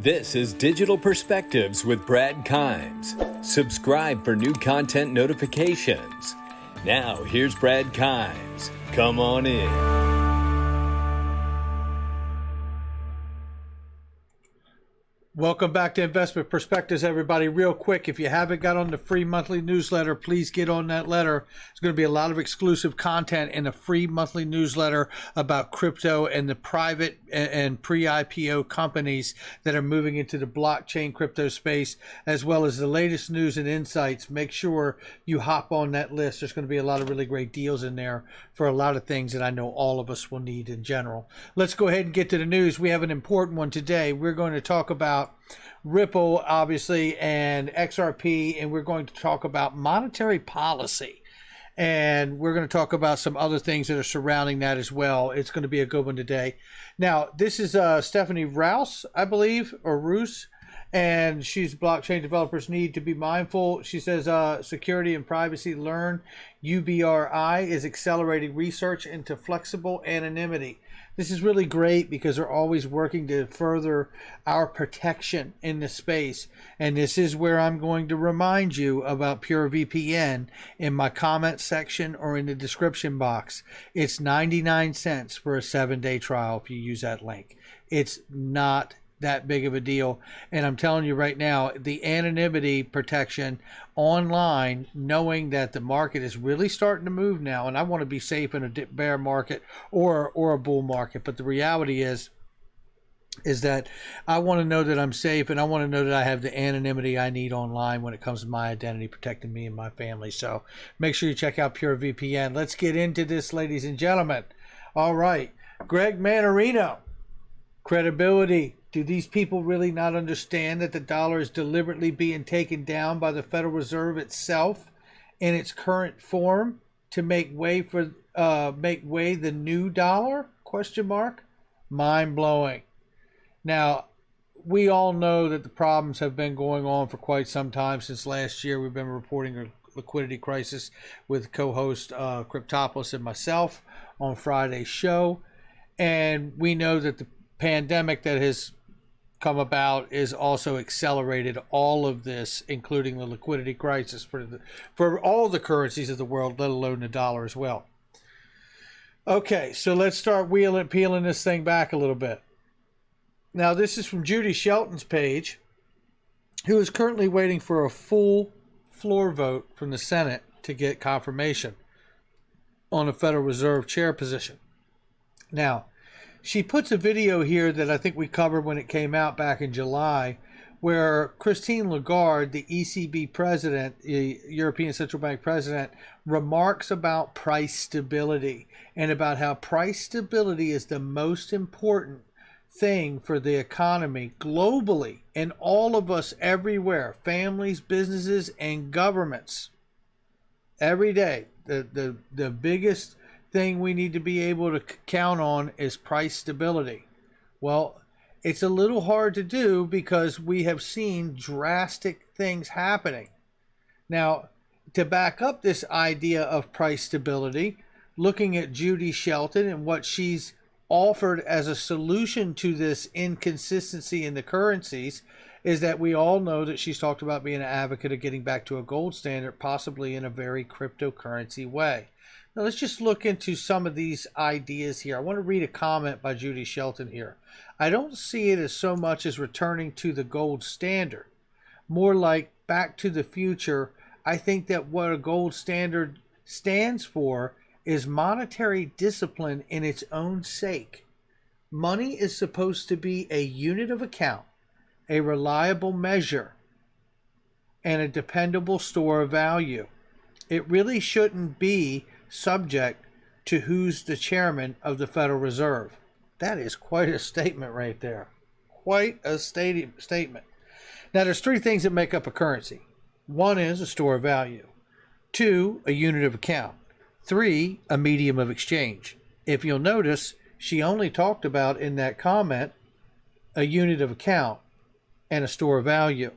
This is Digital Perspectives with Brad Kimes. Subscribe for new content notifications. Now, here's Brad Kimes. Come on in. Welcome back to Investment Perspectives, everybody. Real quick, if you haven't got on the free monthly newsletter, please get on that letter. There's going to be a lot of exclusive content in a free monthly newsletter about crypto and the private and pre-IPO companies that are moving into the blockchain crypto space, as well as the latest news and insights. Make sure you hop on that list. There's going to be a lot of really great deals in there for a lot of things that I know all of us will need in general. Let's go ahead and get to the news. We have an important one today. We're going to talk about Ripple, obviously, and XRP, and we're going to talk about monetary policy. And we're going to talk about some other things that are surrounding that as well. It's going to be a good one today. Now, this is Stephanie Rouse, I believe, or Roos, and she's blockchain developers need to be mindful. She says security and privacy learn. UBRI is accelerating research into flexible anonymity. This is really great because they're always working to further our protection in this space. And this is where I'm going to remind you about PureVPN in my comment section or in the description box. It's 99 cents for a 7-day trial if you use that link. It's not that big of a deal. And I'm telling you right now, the anonymity protection online, knowing that the market is really starting to move now, and I want to be safe in a bear market or a bull market, but the reality is that I want to know that I'm safe, and I want to know that I have the anonymity I need online when it comes to my identity, protecting me and my family. So make sure you check out PureVPN. Let's get into this, ladies and gentlemen. All right, Greg Mannarino, credibility. Do these people really not understand that the dollar is deliberately being taken down by the Federal Reserve itself in its current form to make way the new dollar? Question mark. Mind blowing. Now, we all know that the problems have been going on for quite some time. Since last year, we've been reporting a liquidity crisis with co-host Cryptopolis and myself on Friday's show, and we know that the pandemic that has come about is also accelerated all of this, including the liquidity crisis for all the currencies of the world, let alone the dollar as well. Okay, so let's start peeling this thing back a little bit. Now, this is from Judy Shelton's page, who is currently waiting for a full floor vote from the Senate to get confirmation on a Federal Reserve chair position. Now, she puts a video here that I think we covered when it came out back in July, where Christine Lagarde, the ECB president, the European Central Bank president, remarks about price stability and about how price stability is the most important thing for the economy globally, and all of us everywhere, families, businesses, and governments. Every day, the biggest thing we need to be able to count on is price stability. Well, it's a little hard to do because we have seen drastic things happening. Now, to back up this idea of price stability, looking at Judy Shelton and what she's offered as a solution to this inconsistency in the currencies is that we all know that she's talked about being an advocate of getting back to a gold standard, possibly in a very cryptocurrency way. Now, let's just look into some of these ideas here. I want to read a comment by Judy Shelton here. I don't see it as so much as returning to the gold standard, more like back to the future. I think that what a gold standard stands for is monetary discipline in its own sake. Money is supposed to be a unit of account, a reliable measure, and a dependable store of value. It really shouldn't be subject to who's the chairman of the Federal Reserve. That is quite a statement right there. Quite a statement. Now, there's three things that make up a currency. One is a store of value. Two, a unit of account. Three, a medium of exchange. If you'll notice, she only talked about in that comment a unit of account and a store of value.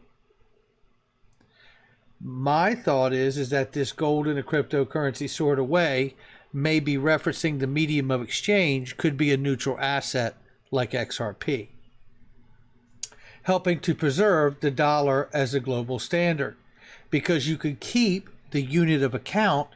My thought is that this gold in a cryptocurrency sort of way may be referencing the medium of exchange, could be a neutral asset like XRP. helping to preserve the dollar as a global standard, because you could keep the unit of account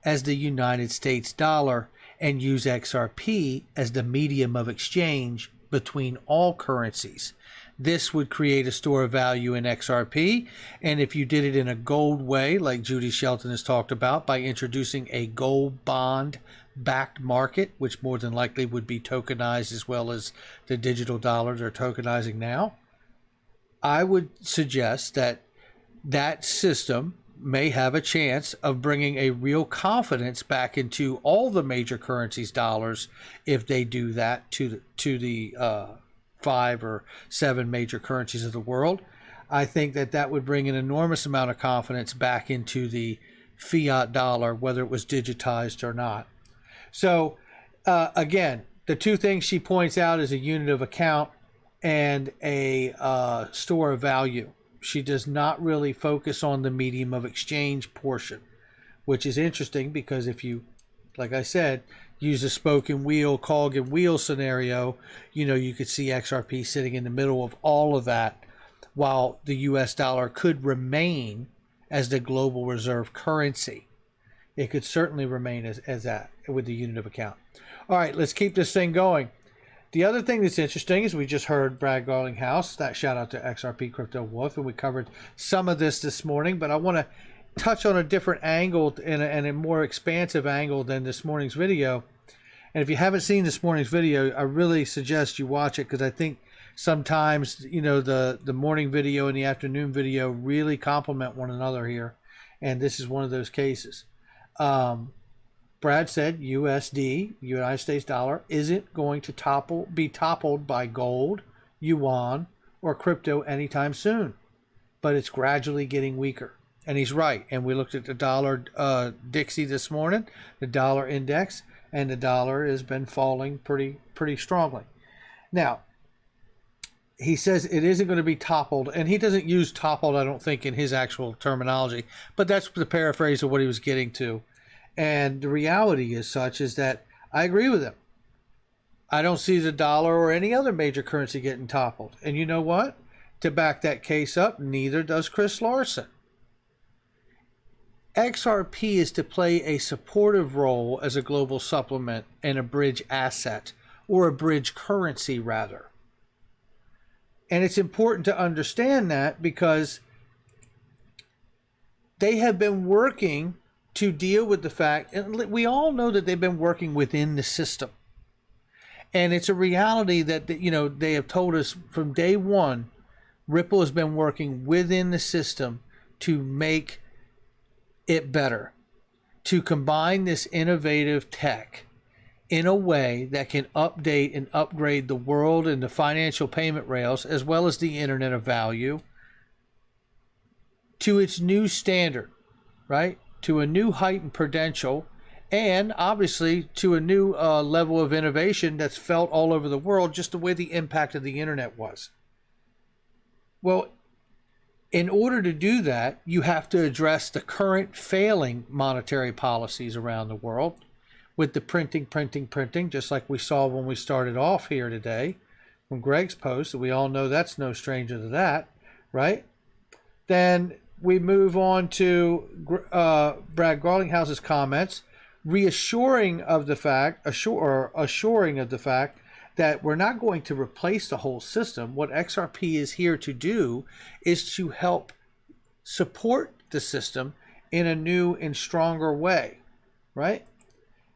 as the United States dollar and use XRP as the medium of exchange between all currencies. This would create a store of value in XRP, and if you did it in a gold way, like Judy Shelton has talked about, by introducing a gold bond-backed market, which more than likely would be tokenized as well as the digital dollars are tokenizing now, I would suggest that that system may have a chance of bringing a real confidence back into all the major currencies' dollars if they do that to the 5 or 7 major currencies of the world. I think that would bring an enormous amount of confidence back into the fiat dollar, whether it was digitized or not. So again, the two things she points out is a unit of account and a store of value. She does not really focus on the medium of exchange portion, which is interesting because if you, like I said, use a spoke and wheel, cog and wheel scenario, you could see XRP sitting in the middle of all of that, while the US dollar could remain as the global reserve currency. It could certainly remain as that with the unit of account. All right, let's keep this thing going. The other thing that's interesting is we just heard Brad Garlinghouse. That shout out to XRP Crypto Wolf, and we covered some of this morning, but I want to touch on a different angle and a more expansive angle than this morning's video. And if you haven't seen this morning's video, I really suggest you watch it, because I think sometimes the morning video and the afternoon video really complement one another here, and this is one of those cases. Brad said USD, United States dollar, isn't going to be toppled by gold, yuan, or crypto anytime soon, but it's gradually getting weaker. And he's right. And we looked at the dollar Dixie this morning, the dollar index, and the dollar has been falling pretty strongly. Now, he says it isn't going to be toppled, and he doesn't use toppled, I don't think, in his actual terminology, but that's the paraphrase of what he was getting to. And the reality is that I agree with him. I don't see the dollar or any other major currency getting toppled. And you know what? To back that case up, neither does Chris Larson. XRP is to play a supportive role as a global supplement and a bridge asset, or a bridge currency rather. And it's important to understand that because they have been working to deal with the fact, and we all know that they've been working within the system. And it's a reality that, they have told us from day one, Ripple has been working within the system to make it better, to combine this innovative tech in a way that can update and upgrade the world and the financial payment rails, as well as the Internet of Value, to its new standard, right? To a new height and prudential, and obviously to a new level of innovation that's felt all over the world, just the way the impact of the internet was. Well, in order to do that, you have to address the current failing monetary policies around the world with the printing, just like we saw when we started off here today from Greg's post. We all know that's no stranger to that, right? Then we move on to Brad Garlinghouse's comments, assuring of the fact that we're not going to replace the whole system. What XRP is here to do is to help support the system in a new and stronger way, right?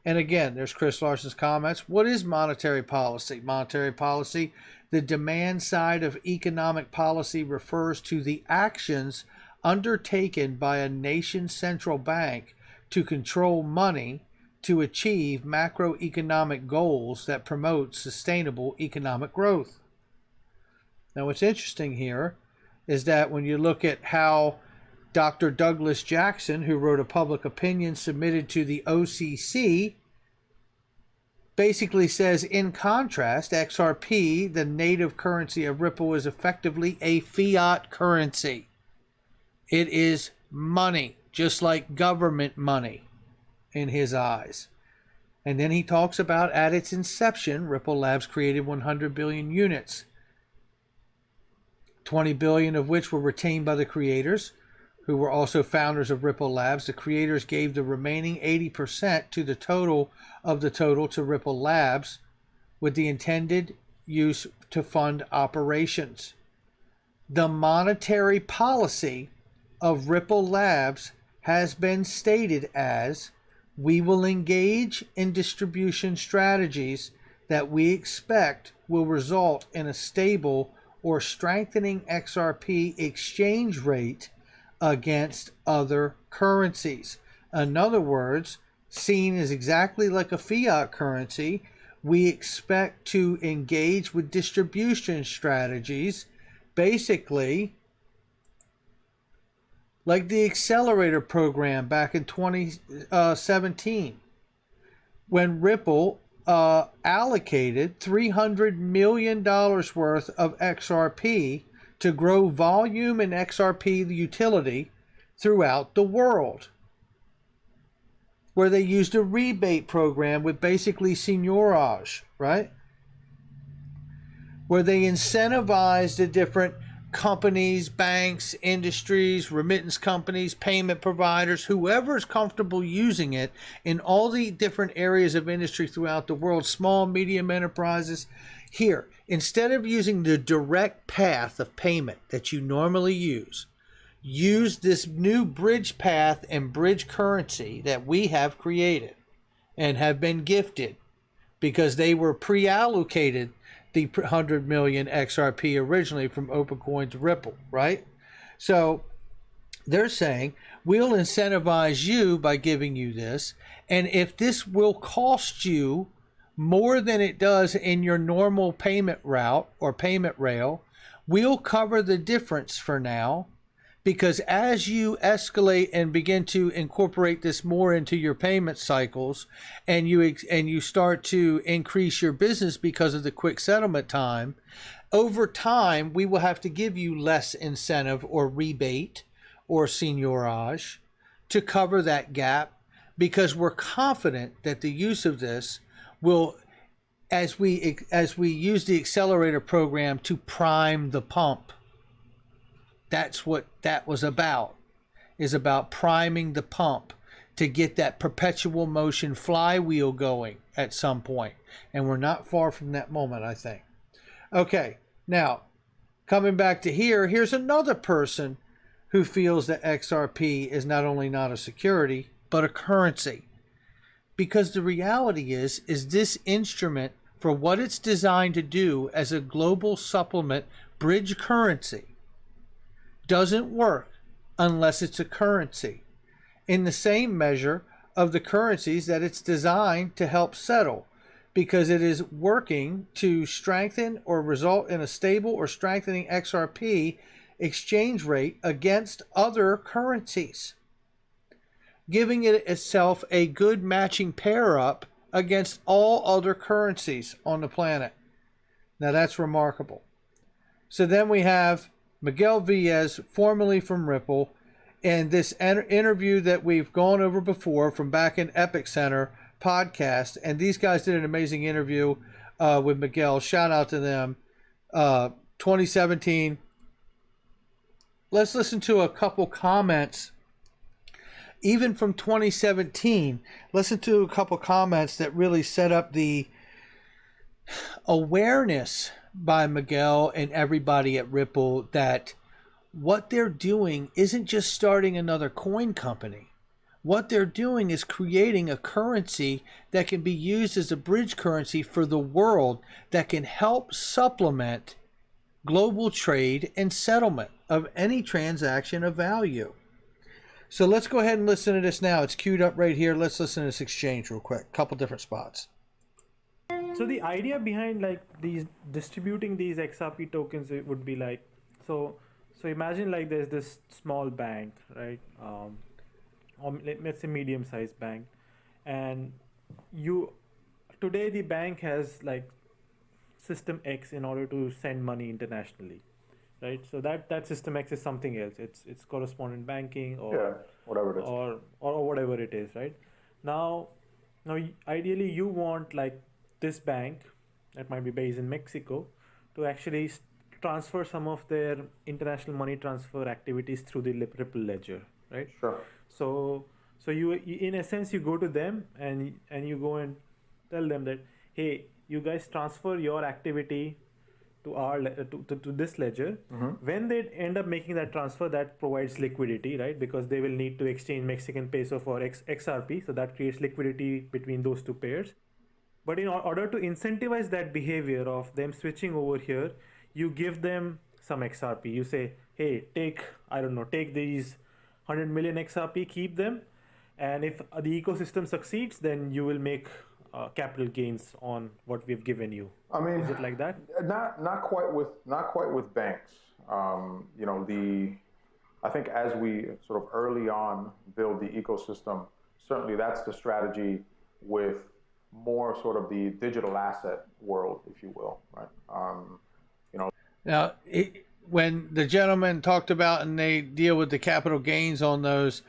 And again, there's Chris Larson's comments. What is monetary policy? Monetary policy, the demand side of economic policy, refers to the actions undertaken by a nation's central bank to control money to achieve macroeconomic goals that promote sustainable economic growth. Now, what's interesting here is that when you look at how Dr. Douglas Jackson, who wrote a public opinion submitted to the OCC, basically says, in contrast, XRP, the native currency of Ripple, is effectively a fiat currency. It is money, just like government money in his eyes. And then he talks about, at its inception, Ripple Labs created 100 billion units. 20 billion of which were retained by the creators, who were also founders of Ripple Labs. The creators gave the remaining 80% to the total to Ripple Labs, with the intended use to fund operations. The monetary policy of Ripple Labs has been stated as, we will engage in distribution strategies that we expect will result in a stable or strengthening XRP exchange rate against other currencies. In other words, seen as exactly like a fiat currency, we expect to engage with distribution strategies, basically like the Accelerator program back in 2017, when Ripple allocated $300 million worth of XRP to grow volume in XRP, the utility, throughout the world, where they used a rebate program with basically seigniorage, right? Where they incentivized the different companies, banks, industries, remittance companies, payment providers, whoever is comfortable using it in all the different areas of industry throughout the world, small, medium enterprises. Here, instead of using the direct path of payment that you normally use this new bridge path and bridge currency that we have created and have been gifted because they were pre-allocated the 100 million XRP originally from OpenCoin to Ripple, right? So they're saying, we'll incentivize you by giving you this, and if this will cost you more than it does in your normal payment route or payment rail, we'll cover the difference for now, because as you escalate and begin to incorporate this more into your payment cycles, and you start to increase your business because of the quick settlement time, over time we will have to give you less incentive or rebate or seigniorage to cover that gap, because we're confident that the use of this will, as we use the Accelerator program to prime the pump. That's what that was about, is about priming the pump to get that perpetual motion flywheel going at some point. And we're not far from that moment, I think. Okay, now, coming back to here's another person who feels that XRP is not only not a security, but a currency. Because the reality is this instrument, for what it's designed to do as a global supplement bridge currency, doesn't work unless it's a currency, in the same measure of the currencies that it's designed to help settle, because it is working to strengthen or result in a stable or strengthening XRP exchange rate against other currencies, giving it itself a good matching pair up against all other currencies on the planet. Now that's remarkable. So then we have Miguel Villas, formerly from Ripple, and this interview that we've gone over before from back in Epic Center podcast. And these guys did an amazing interview with Miguel. Shout out to them. 2017. Let's listen to a couple comments. Even from 2017, listen to a couple comments that really set up the awareness by Miguel and everybody at Ripple that what they're doing isn't just starting another coin company. What they're doing is creating a currency that can be used as a bridge currency for the world that can help supplement global trade and settlement of any transaction of value. So let's go ahead and listen to this now. It's queued up right here. Let's listen to this exchange real quick. Couple different spots. So the idea behind like these distributing these XRP tokens, it would be like, so imagine like there's this small bank, right? Or let's say medium-sized bank, and today the bank has like system X in order to send money internationally, right? So that system X is something else. It's correspondent banking or whatever it is, or whatever it is, right? Now ideally you want like this bank that might be based in Mexico to actually transfer some of their international money transfer activities through the Ripple ledger, right? Sure. So you in essence you go to them and you go and tell them that, hey, you guys transfer your activity to our to this ledger. When they end up making that transfer, that provides liquidity, right? Because they will need to exchange Mexican peso for XRP, so that creates liquidity between those two pairs. But in order to incentivize that behavior of them switching over here, you give them some XRP. You say, hey, take these 100 million XRP, keep them, and if the ecosystem succeeds, then you will make capital gains on what we've given you. I mean, is it like that? Not quite with banks. I think as we sort of early on build the ecosystem, certainly that's the strategy with more sort of the digital asset world, if you will, right? Now, when the gentleman talked about and they deal with the capital gains on those,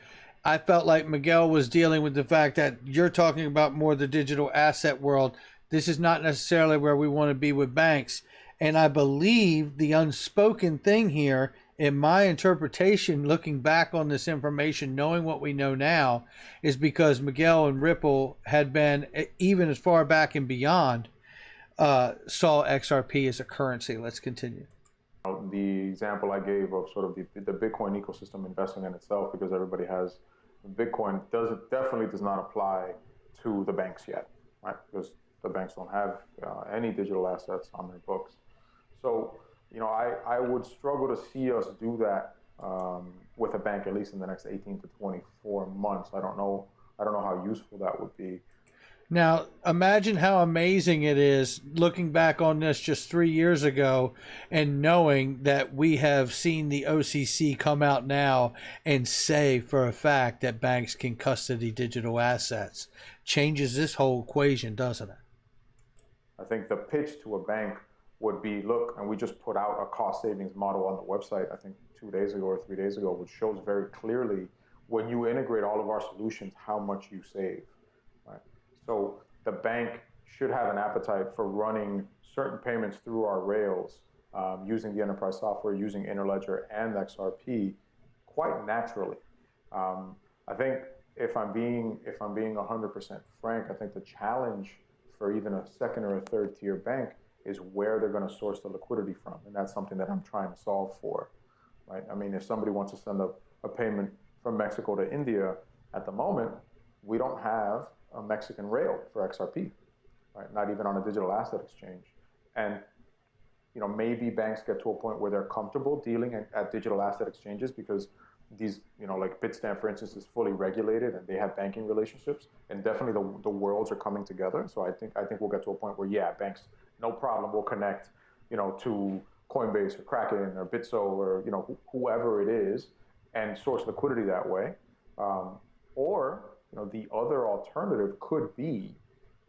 I felt like Miguel was dealing with the fact that you're talking about more the digital asset world. This is not necessarily where we want to be with banks. And I believe the unspoken thing here, in my interpretation, looking back on this information, knowing what we know now, is because Miguel and Ripple had been, even as far back and beyond, saw XRP as a currency. Let's continue. The example I gave of sort of the Bitcoin ecosystem investing in itself, because everybody has Bitcoin, definitely does not apply to the banks yet, right? Because the banks don't have any digital assets on their books. So, I would struggle to see us do that with a bank, at least in the next 18 to 24 months. I don't know how useful that would be. Now, imagine how amazing it is looking back on this just 3 years ago and knowing that we have seen the OCC come out now and say for a fact that banks can custody digital assets. Changes this whole equation, doesn't it? I think the pitch to a bank would be, look, and we just put out a cost savings model on the website, I think 2 days ago or 3 days ago, which shows very clearly when you integrate all of our solutions, how much you save, right? So the bank should have an appetite for running certain payments through our rails, using the enterprise software, using Interledger and XRP, quite naturally. I think if I'm being 100% frank, I think the challenge for even a second or a third tier bank is where they're going to source the liquidity from, and that's something that I'm trying to solve for, right? I mean, if somebody wants to send a payment from Mexico to India, at the moment, we don't have a Mexican rail for XRP, right? Not even on a digital asset exchange. And maybe banks get to a point where they're comfortable dealing at digital asset exchanges because these, like Bitstamp, for instance, is fully regulated and they have banking relationships, and definitely the worlds are coming together. So I think we'll get to a point where, yeah, banks, no problem, will connect, to Coinbase or Kraken or Bitso or whoever it is, and source liquidity that way. Or the other alternative could be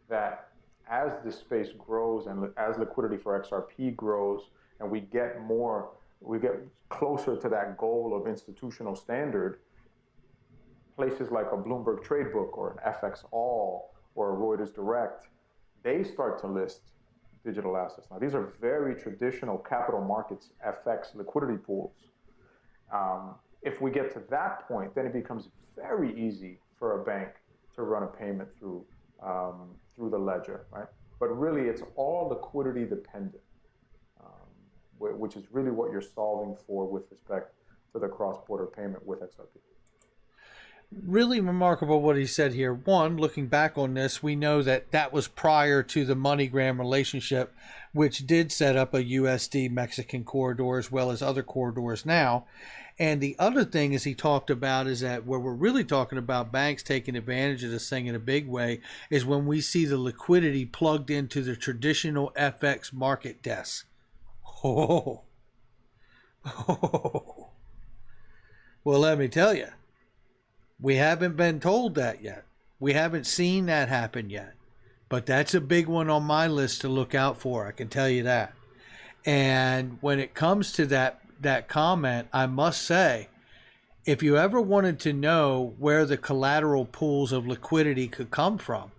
that as this space grows and as liquidity for XRP grows, and we get closer to that goal of institutional standard, places like a Bloomberg Tradebook or an FX All or a Reuters Direct, they start to list digital assets. Now, these are very traditional capital markets FX liquidity pools. If we get to that point, then it becomes very easy for a bank to run a payment through the ledger, right? But really, it's all liquidity dependent, which is really what you're solving for with respect to the cross-border payment with XRP. Really remarkable what he said here. One, looking back on this, we know that was prior to the MoneyGram relationship, which did set up a USD Mexican corridor as well as other corridors now. And the other thing is he talked about is that where we're really talking about banks taking advantage of this thing in a big way is when we see the liquidity plugged into the traditional FX market desk. Oh. Well, let me tell you, we haven't been told that yet. We haven't seen that happen yet. But that's a big one on my list to look out for, I can tell you that. And when it comes to that comment, I must say, if you ever wanted to know where the collateral pools of liquidity could come from,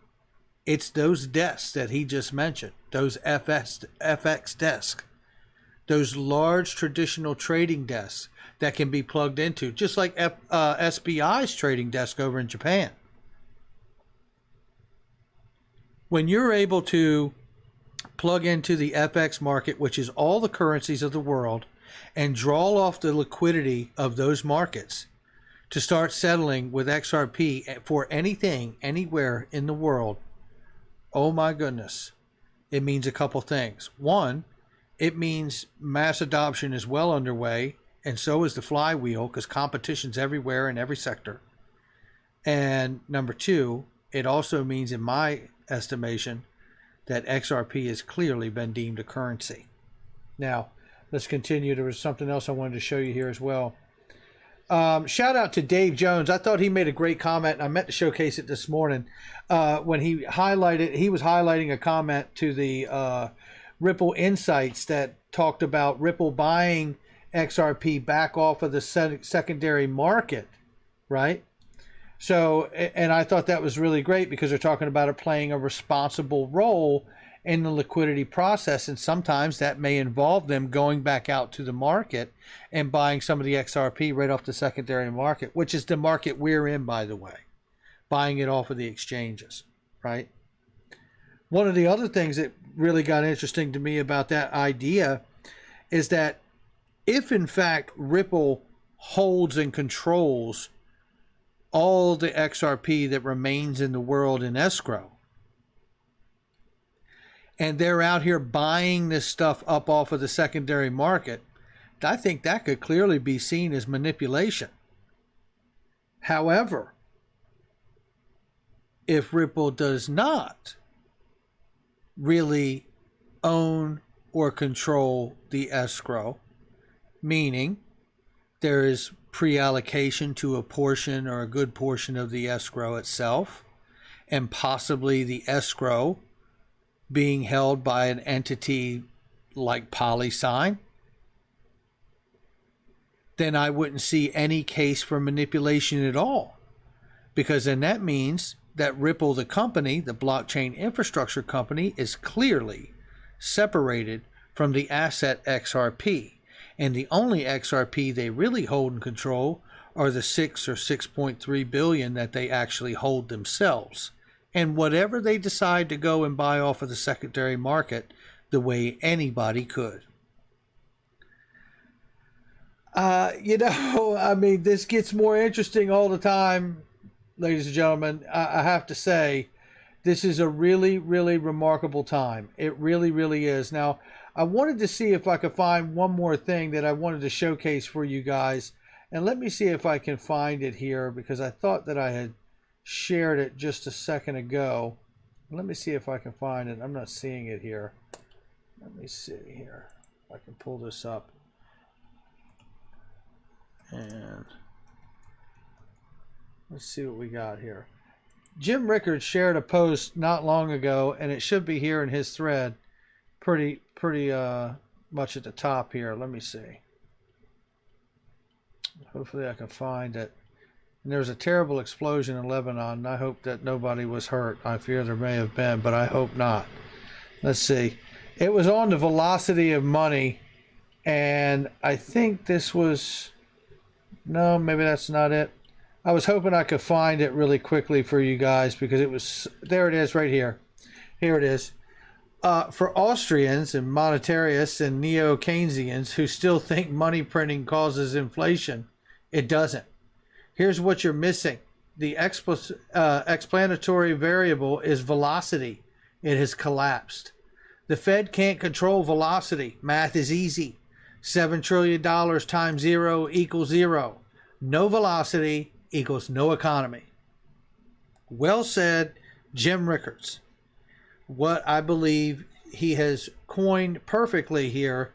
it's those desks that he just mentioned, those FX desks. those large traditional trading desks that can be plugged into, just like SBI's trading desk over in Japan. When you're able to plug into the FX market, which is all the currencies of the world, and draw off the liquidity of those markets to start settling with XRP for anything, anywhere in the world, oh my goodness, it means a couple things. One, it means mass adoption is well underway, and so is the flywheel, because competition's everywhere in every sector. And number two, it also means, in my estimation, that XRP has clearly been deemed a currency. Now, let's continue. There was something else I wanted to show you here as well. Shout out to Dave Jones. I thought he made a great comment, and I meant to showcase it this morning. When he was highlighting a comment to the Ripple Insights that talked about Ripple buying XRP back off of the secondary market, right? So, and I thought that was really great, because they're talking about it playing a responsible role in the liquidity process, and sometimes that may involve them going back out to the market and buying some of the XRP right off the secondary market, which is the market we're in, by the way, buying it off of the exchanges, right? One of the other things that really got interesting to me about that idea is that if in fact Ripple holds and controls all the XRP that remains in the world in escrow, and they're out here buying this stuff up off of the secondary market, I think that could clearly be seen as manipulation. However, if Ripple does not really own or control the escrow, meaning there is pre-allocation to a portion or a good portion of the escrow itself, and possibly the escrow being held by an entity like PolySign, then I wouldn't see any case for manipulation at all, because then that means that Ripple, the company, the blockchain infrastructure company, is clearly separated from the asset XRP. And the only XRP they really hold in control are the 6 or 6.3 billion that they actually hold themselves. And whatever they decide to go and buy off of the secondary market, the way anybody could. I mean, this gets more interesting all the time, ladies and gentlemen. I have to say, this is a really, really remarkable time. It really, really is. Now, I wanted to see if I could find one more thing that I wanted to showcase for you guys. And let me see if I can find it here, because I thought that I had shared it just a second ago. Let me see if I can find it. I'm not seeing it here. Let me see here. I can pull this up. And let's see what we got here. Jim Rickards shared a post not long ago, and it should be here in his thread. Pretty much at the top here. Let me see. Hopefully I can find it. And there was a terrible explosion in Lebanon, and I hope that nobody was hurt. I fear there may have been, but I hope not. Let's see. It was on the velocity of money, and I think this was... No, maybe that's not it. I was hoping I could find it really quickly for you guys, because it was... There it is right here. Here it is. For Austrians and monetarists and neo-Keynesians who still think money printing causes inflation, it doesn't. Here's what you're missing. The explanatory variable is velocity. It has collapsed. The Fed can't control velocity. Math is easy. $7 trillion times 0 equals 0. No velocity equals no economy. Well said, Jim Rickards. What I believe he has coined perfectly here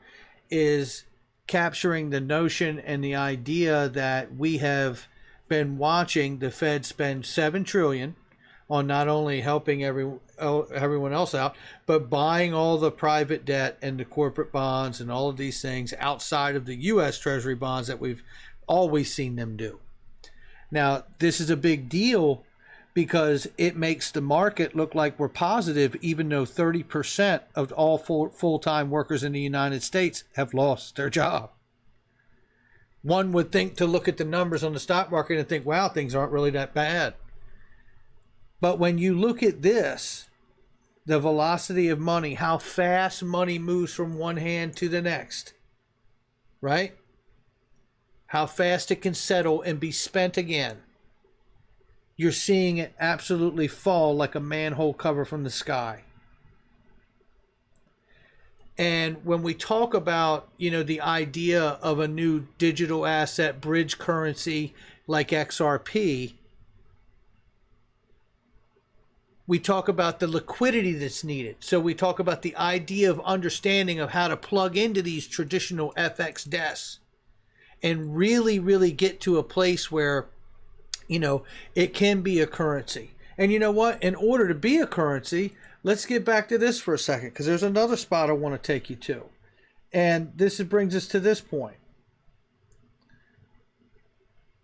is capturing the notion and the idea that we have been watching the Fed spend $7 trillion on not only helping everyone else out, but buying all the private debt and the corporate bonds and all of these things outside of the U.S. Treasury bonds that we've always seen them do. Now, this is a big deal because it makes the market look like we're positive, even though 30% of all full-time workers in the United States have lost their job. One would think to look at the numbers on the stock market and think, wow, things aren't really that bad. But when you look at this, the velocity of money, how fast money moves from one hand to the next, right? How fast it can settle and be spent again. You're seeing it absolutely fall like a manhole cover from the sky. And when we talk about, the idea of a new digital asset bridge currency like XRP, we talk about the liquidity that's needed. So we talk about the idea of understanding of how to plug into these traditional FX desks and really, really get to a place where it can be a currency. And you know what? In order to be a currency, let's get back to this for a second, because there's another spot I want to take you to. And this brings us to this point.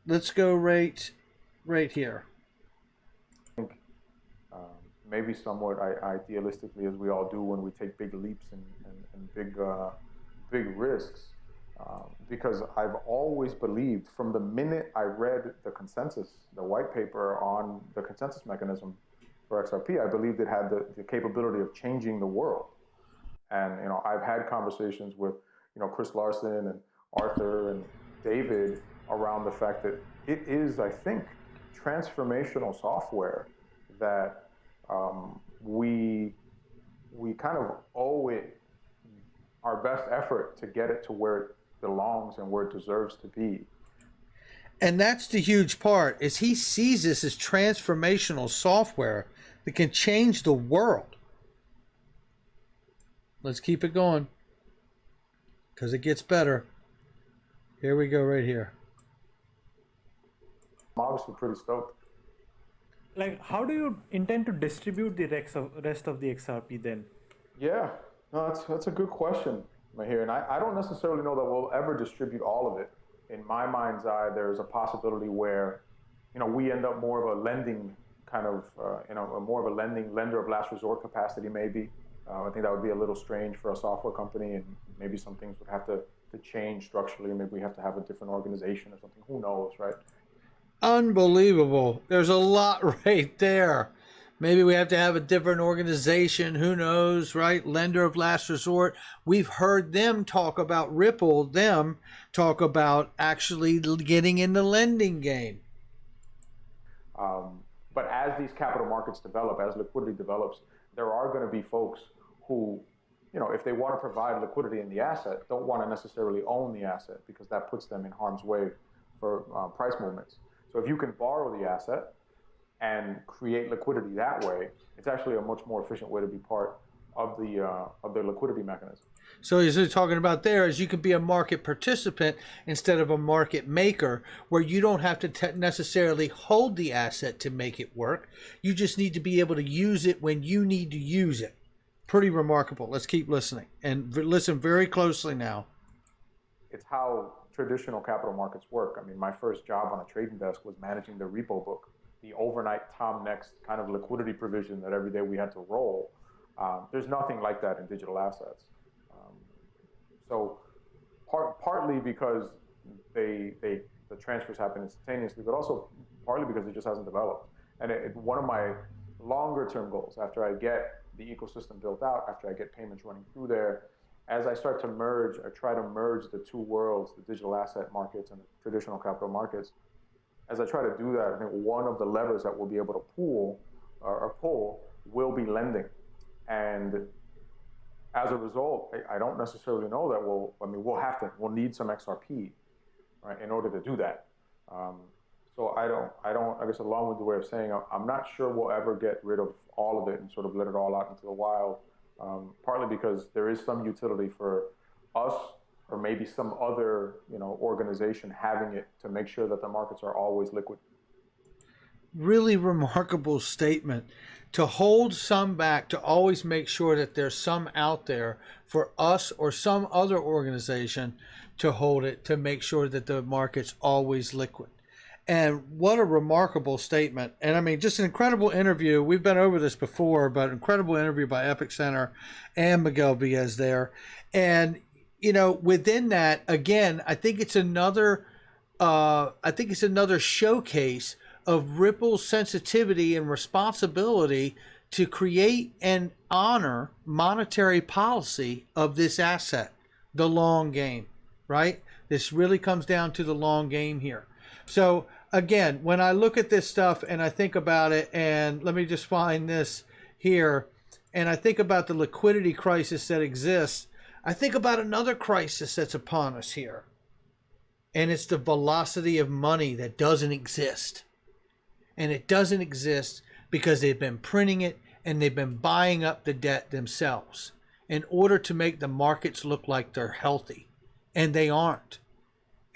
Let's go right here. I think maybe somewhat idealistically, as we all do when we take big leaps and big risks, because I've always believed from the minute I read the consensus, the white paper on the consensus mechanism for XRP, I believed it had the capability of changing the world. And I've had conversations with Chris Larson and Arthur and David around the fact that it is, I think, transformational software that we kind of owe it our best effort to get it to where it belongs and where it deserves to be. And that's the huge part, is he sees this as transformational software that can change the world. Let's keep it going, because it gets better. Here we go right here. I'm obviously pretty stoked. Like, how do you intend to distribute the rest of the XRP then? Yeah, no, that's a good question, Mahir. And I don't necessarily know that we'll ever distribute all of it. In my mind's eye, there's a possibility where, we end up more of a lending kind of, more of a lender of last resort capacity, maybe. I think that would be a little strange for a software company, and maybe some things would have to change structurally. Maybe we have to have a different organization or something. Who knows, right? Unbelievable. There's a lot right there. Maybe we have to have a different organization. Who knows, right? Lender of last resort. We've heard them talk about Ripple, talk about actually getting in the lending game. But as these capital markets develop, as liquidity develops, there are going to be folks who, if they want to provide liquidity in the asset, don't want to necessarily own the asset, because that puts them in harm's way for price movements. So if you can borrow the asset and create liquidity that way, it's actually a much more efficient way to be part of the liquidity mechanism. So as you're talking about there is you could be a market participant instead of a market maker, where you don't have to necessarily hold the asset to make it work. You just need to be able to use it when you need to use it. Pretty remarkable. Let's keep listening and listen very closely now. It's how traditional capital markets work. I mean, my first job on a trading desk was managing the repo book, the overnight Tom Next kind of liquidity provision that every day we had to roll. There's nothing like that in digital assets. So partly because the transfers happen instantaneously, but also partly because it just hasn't developed. And one of my longer term goals, after I get the ecosystem built out, after I get payments running through there, as I start to merge, or try to merge the two worlds, the digital asset markets and the traditional capital markets, as I try to do that, I think one of the levers that we'll be able to pull will be lending. And as a result, I don't necessarily know that we'll need some XRP, right, in order to do that. So I guess a long-winded way of saying, I'm not sure we'll ever get rid of all of it and sort of let it all out into the wild, partly because there is some utility for us or maybe some other, organization having it to make sure that the markets are always liquid. Really remarkable statement. To hold some back, to always make sure that there's some out there for us or some other organization to hold it, to make sure that the market's always liquid. And what a remarkable statement. And I mean, just an incredible interview. We've been over this before, but incredible interview by Epic Center and Miguel Villas there. And, you know, within that, again, I think it's another showcase of Ripple's sensitivity and responsibility to create and honor monetary policy of this asset, the long game, right? This really comes down to the long game here. So again, when I look at this stuff and I think about it, and let me just find this here, and I think about the liquidity crisis that exists, I think about another crisis that's upon us here. And it's the velocity of money that doesn't exist. And it doesn't exist because they've been printing it and they've been buying up the debt themselves in order to make the markets look like they're healthy. And they aren't.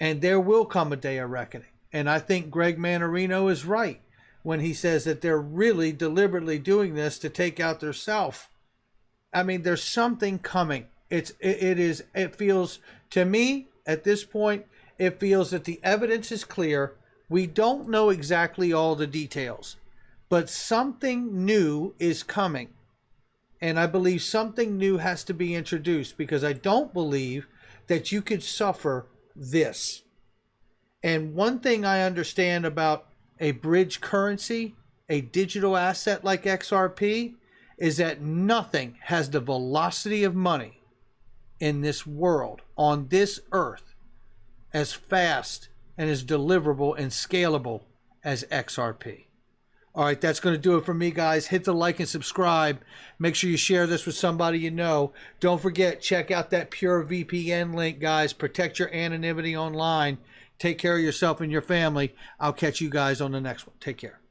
And there will come a day of reckoning. And I think Greg Manarino is right when he says that they're really deliberately doing this to take out their self. I mean, there's something coming. It feels, to me, at this point, it feels that the evidence is clear. We don't know exactly all the details, but something new is coming. And I believe something new has to be introduced, because I don't believe that you could suffer this. And one thing I understand about a bridge currency, a digital asset like XRP, is that nothing has the velocity of money in this world, on this earth, as fast and as deliverable and scalable as XRP. All right, that's going to do it for me, guys. Hit the like and subscribe. Make sure you share this with somebody you know. Don't forget, check out that Pure VPN link, guys. Protect your anonymity online. Take care of yourself and your family. I'll catch you guys on the next one. Take care.